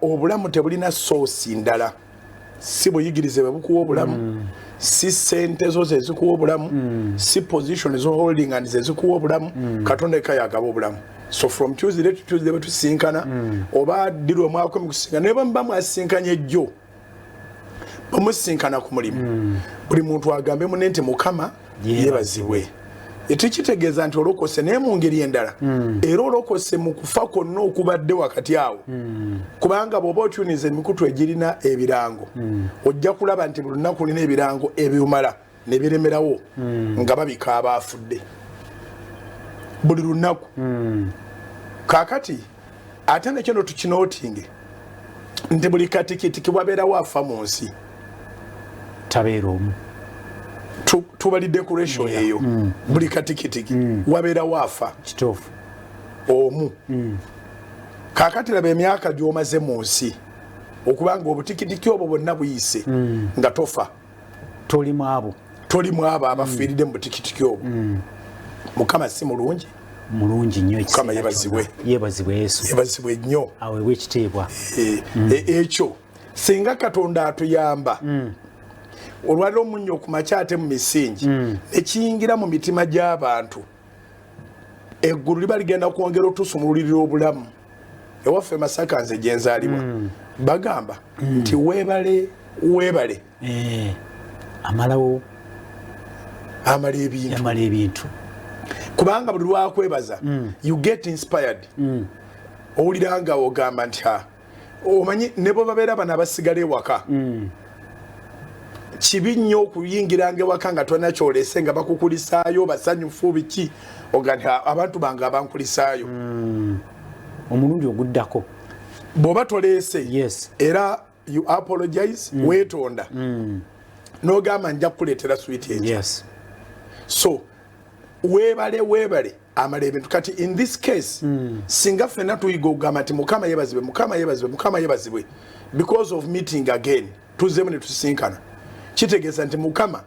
obulamu tebulina source ndala si buyigirize bukuwa obulamu si sente zo zezikuwa obulamu si position zo holding and zezikuwa obulamu Katonda kayagaba obulamu. So from Tuesday to Tuesday batusinkana oba dirwa mwako mukusinkana ne bamba mwasinkanye jjo bamusinkana ku mulimu buli muntu agambe munente mukama yebazibwe etukitegeeza nti olokose naye mu ngeri endala era olokose mu kufa kwonna okubadde wakati awo kubanga bw'oba otyuniza emikutu egirina ebirango ojja kulaba nti buli lunaku lina ebirango ebyumala ne biremerawo nga babika abaafudde buli lunaku kaakati ate nekyo tukinootinge nti buli katikitiki wabeerawo afa mu nsi tabeera omu tubali decoration eyo buli katikitiki wabeerawo afa kituufu omu kaakati laba emyaka gy'omaze mu nsi okubanga obutikitiki obwo bwonna buyise nga tofa tolimu abo abafiiridde mu butikitiki obwo mukama si mulungi nnyo mukama yebazibwe Yesu yebazibwe nnyo aweebwa ekitiibwa ekyo singa Katonda atuyamba olwaliro omunnyo okumakya ate mu misingi nekiyingira mu mitima gy'abantu eggulu liba ligenda kwongera otusumululirira obulamu ewaffe Masaka nze gye nzaalibwa bagamba nti weebale amala ebintu kubanga buli lwakwebaza you get inspired owulira nga ogamba nti omanyi ne bo babeera bano abasigala ewaka kibi nnyo okuyingiranga ewaka nga tolina kyolese nga bakukulisaayo basanyufu biki oga nti abantu bange abankulisaayo omulundi oguddako bw'oba toleese era you apologize weetonda n'ogamba nja kukuleetera switi ejo so weebale amala ebintu kati in this case singa ffenna tuyiga okugamba nti mukama yebazibwe because of meeting again tuzeemu ne tusinkana kitegeeza nti mukama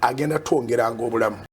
agenda twongeranga obulamu.